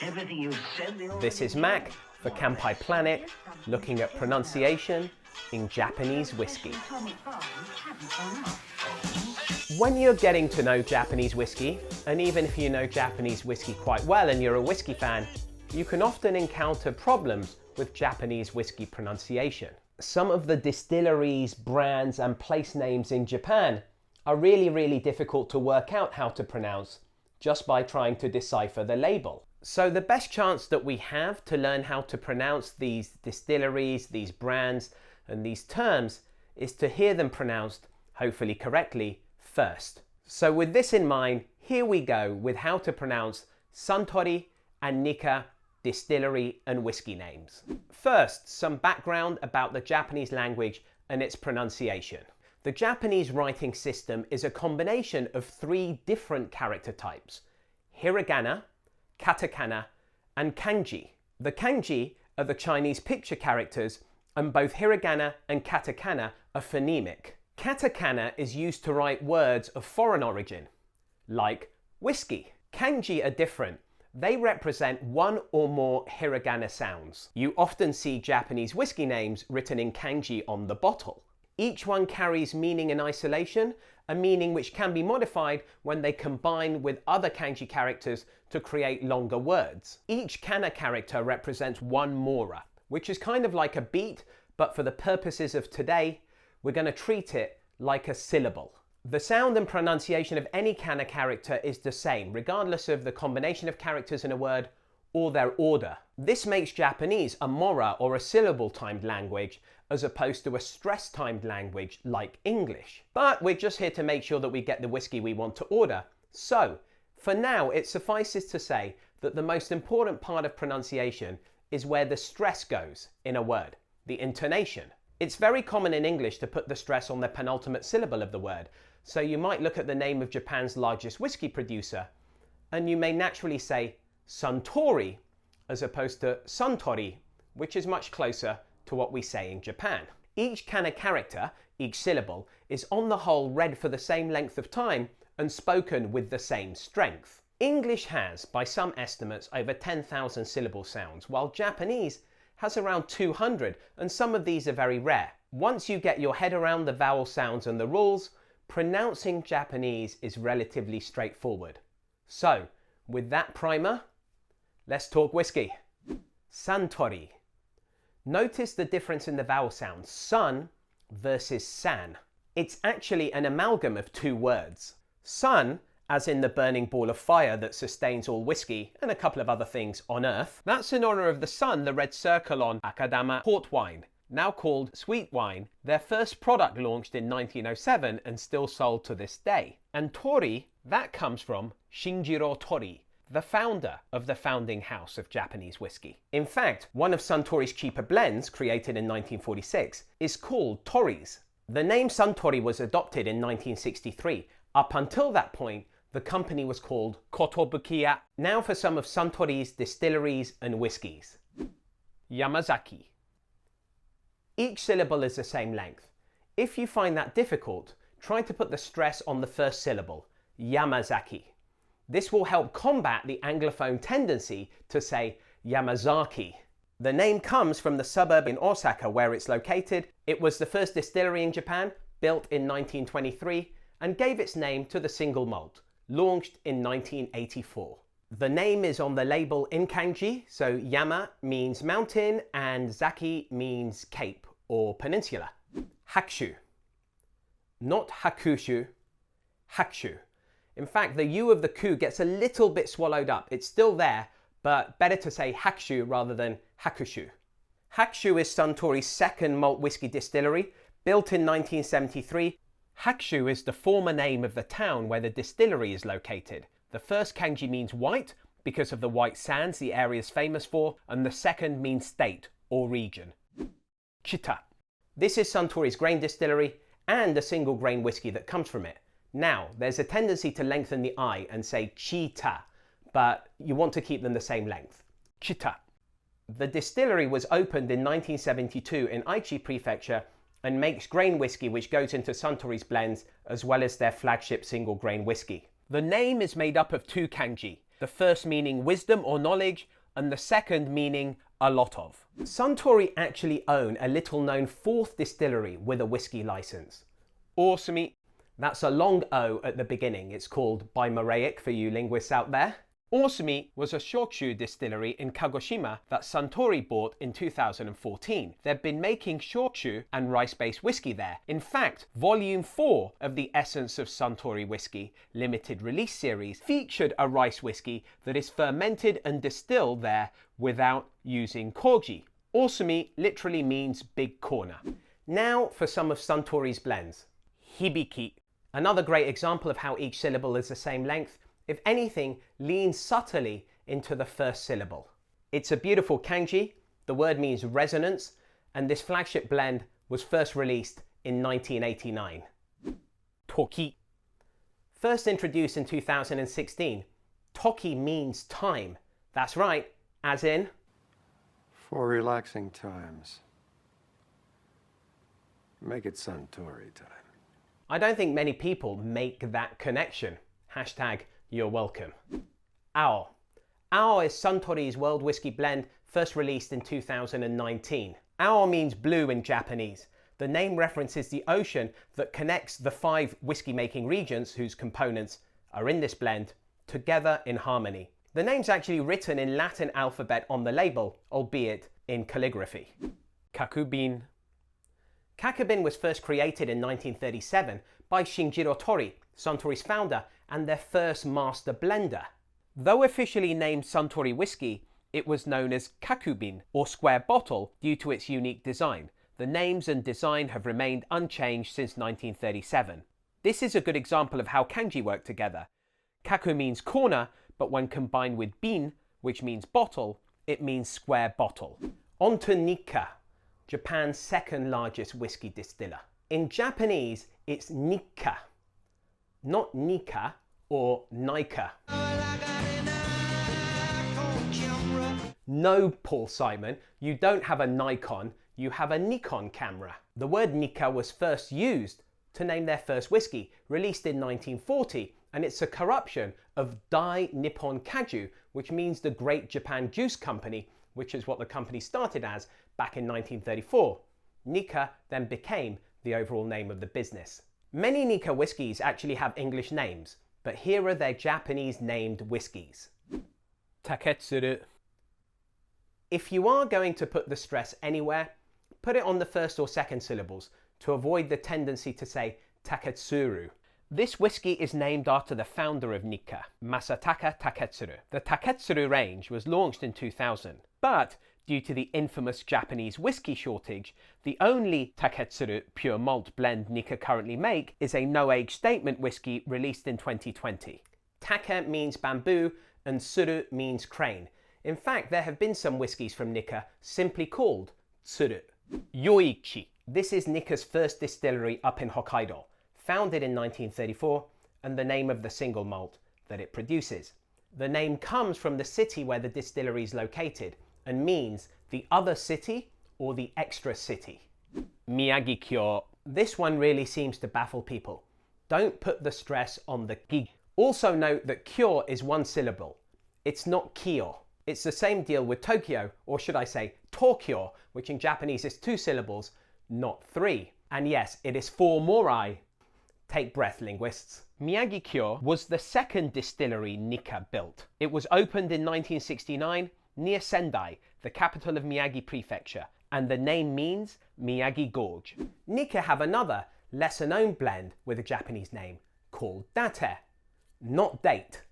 Everything you said the This is Mac for Kanpai Planet, looking at pronunciation in Japanese whiskey. When you're getting to know Japanese whiskey, and even if you know Japanese whiskey quite well and you're a whiskey fan, you can often encounter problems with Japanese whiskey pronunciation. Some of the distilleries, brands, and place names in Japan are really difficult to work out how to pronounce just by trying to decipher the label. So the best chance that we have to learn how to pronounce these distilleries, these brands, and these terms is to hear them pronounced, hopefully correctly, first. So with this in mind, here we go with how to pronounce Suntory and Nikka distillery and whiskey names. First, some background about the Japanese language and its pronunciation. The Japanese writing system is a combination of three different character types: hiragana, katakana, and kanji. The kanji are the Chinese picture characters, and both hiragana and katakana are phonemic. Katakana is used to write words of foreign origin, like whiskey. Kanji are different. They represent one or more hiragana sounds. You often see Japanese whiskey names written in kanji on the bottle. Each one carries meaning in isolation, a meaning which can be modified when they combine with other kanji characters to create longer words. Each kana character represents one mora, which is kind of like a beat, but for the purposes of today, we're going to treat it like a syllable. The sound and pronunciation of any kana character is the same, regardless of the combination of characters in a word or their order. This makes Japanese a mora or a syllable-timed language, as opposed to a stress-timed language like English. But we're just here to make sure that we get the whiskey we want to order. So, for now, it suffices to say that the most important part of pronunciation is where the stress goes in a word, the intonation. It's very common in English to put the stress on the penultimate syllable of the word, so you might look at the name of Japan's largest whiskey producer, and you may naturally say Suntory, as opposed to Suntory, which is much closer to what we say in Japan. Each kana character, each syllable, is on the whole read for the same length of time and spoken with the same strength. English has, by some estimates, over 10,000 syllable sounds, while Japanese has around 200, and some of these are very rare. Once you get your head around the vowel sounds and the rules, pronouncing Japanese is relatively straightforward. So, with that primer, let's talk whiskey. Suntory. Notice the difference in the vowel sounds, sun versus san. It's actually an amalgam of two words. Sun, as in the burning ball of fire that sustains all whiskey and a couple of other things on Earth. That's in honor of the sun, the red circle on Akadama port wine, now called sweet wine, their first product launched in 1907 and still sold to this day. And Tori, that comes from Shinjiro Tori, the founder of the founding house of Japanese whiskey. In fact, one of Suntory's cheaper blends, created in 1946, is called Tori's. The name Suntory was adopted in 1963. Up until that point, the company was called Kotobukiya. Now for some of Suntory's distilleries and whiskies. Yamazaki. Each syllable is the same length. If you find that difficult, try to put the stress on the first syllable, Yamazaki. This will help combat the Anglophone tendency to say Yamazaki. The name comes from the suburb in Osaka where it's located. It was the first distillery in Japan, built in 1923, and gave its name to the single malt, launched in 1984. The name is on the label in kanji, so Yama means mountain and Zaki means cape or peninsula. Hakushu. Not Hakushu, Hakushu. In fact, the U of the ku gets a little bit swallowed up. It's still there, but better to say Hakushu rather than Hakushu. Hakushu is Suntory's second malt whiskey distillery, built in 1973. Hakushu is the former name of the town where the distillery is located. The first kanji means white, because of the white sands the area is famous for, and the second means state or region. Chita. This is Suntory's grain distillery and a single grain whiskey that comes from it. Now, there's a tendency to lengthen the I and say Chita, but you want to keep them the same length. Chita. The distillery was opened in 1972 in Aichi Prefecture and makes grain whiskey which goes into Suntory's blends as well as their flagship single grain whiskey. The name is made up of two kanji, the first meaning wisdom or knowledge, and the second meaning a lot of. Suntory actually own a little known fourth distillery with a whiskey license. Osumi. That's a long O at the beginning. It's called Bimaraic for you linguists out there. Osumi was a shochu distillery in Kagoshima that Suntory bought in 2014. They've been making shochu and rice-based whiskey there. In fact, Volume 4 of the Essence of Suntory Whiskey limited release series featured a rice whiskey that is fermented and distilled there without using koji. Osumi literally means big corner. Now for some of Suntory's blends. Hibiki. Another great example of how each syllable is the same length, if anything, leans subtly into the first syllable. It's a beautiful kanji, the word means resonance, and this flagship blend was first released in 1989. Toki. First introduced in 2016, Toki means time. That's right, as in? For relaxing times. Make it Suntory time. I don't think many people make that connection. Hashtag you're welcome. Ao. Ao is Suntory's world whiskey blend, first released in 2019. Ao means blue in Japanese. The name references the ocean that connects the 5 whiskey making regions whose components are in this blend together in harmony. The name's actually written in Latin alphabet on the label, albeit in calligraphy. Kakubin. Kakubin was first created in 1937 by Shinjiro Tori, Suntory's founder and their first master blender. Though officially named Suntory Whiskey, it was known as Kakubin, or square bottle, due to its unique design. The names and design have remained unchanged since 1937. This is a good example of how kanji work together. Kaku means corner, but when combined with bin, which means bottle, it means square bottle. On to Nikka, Japan's second largest whiskey distiller. In Japanese, it's Nikka, not Nika or Nika. No, Paul Simon, you don't have a Nikon, you have a Nikon camera. The word Nikka was first used to name their first whiskey, released in 1940, and it's a corruption of Dai Nippon Kaju, which means the Great Japan Juice Company, which is what the company started as back in 1934. Nikka then became the overall name of the business. Many Nikka whiskies actually have English names, but here are their Japanese named whiskies. Taketsuru. If you are going to put the stress anywhere, put it on the first or second syllables to avoid the tendency to say Taketsuru. This whiskey is named after the founder of Nikka, Masataka Taketsuru. The Taketsuru range was launched in 2000, but due to the infamous Japanese whiskey shortage, the only Taketsuru pure malt blend Nikka currently make is a no-age statement whiskey released in 2020. Take means bamboo and tsuru means crane. In fact, there have been some whiskies from Nikka simply called tsuru. Yoichi. This is Nikka's first distillery up in Hokkaido, founded in 1934, and the name of the single malt that it produces. The name comes from the city where the distillery is located and means the other city or the extra city. Miyagikyo. This one really seems to baffle people. Don't put the stress on the gi. Also note that kyo is one syllable. It's not kyo. It's the same deal with Tokyo, or should I say Tokyo, which in Japanese is 2 syllables, not 3. And yes, it is 4 more I. Take breath, linguists. Miyagikyo was the second distillery Nikka built. It was opened in 1969 near Sendai, the capital of Miyagi Prefecture, and the name means Miyagi Gorge. Nikka have another, lesser known blend with a Japanese name called Date. Not date,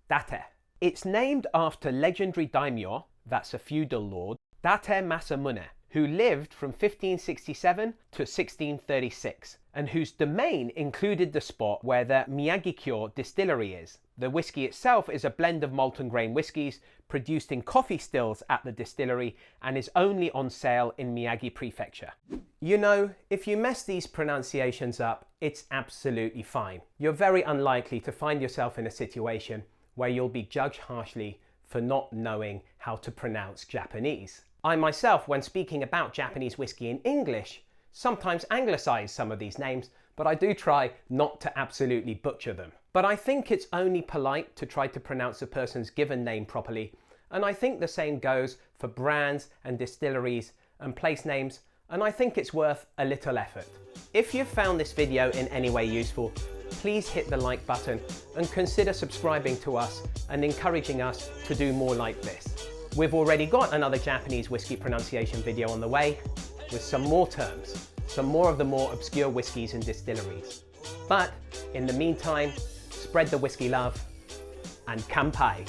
Date. It's named after legendary daimyo, that's a feudal lord, Date Masamune, who lived from 1567 to 1636, and whose domain included the spot where the Miyagikyo distillery is. The whiskey itself is a blend of malton grain whiskies produced in coffee stills at the distillery and is only on sale in Miyagi Prefecture. You know, if you mess these pronunciations up, it's absolutely fine. You're very unlikely to find yourself in a situation where you'll be judged harshly for not knowing how to pronounce Japanese. I myself, when speaking about Japanese whiskey in English, sometimes anglicize some of these names, but I do try not to absolutely butcher them. But I think it's only polite to try to pronounce a person's given name properly, and I think the same goes for brands and distilleries and place names, and I think it's worth a little effort. If you've found this video in any way useful, please hit the like button and consider subscribing to us and encouraging us to do more like this. We've already got another Japanese whiskey pronunciation video on the way, with some more terms, some more of the more obscure whiskies and distilleries. But in the meantime, spread the whiskey love and Kanpai.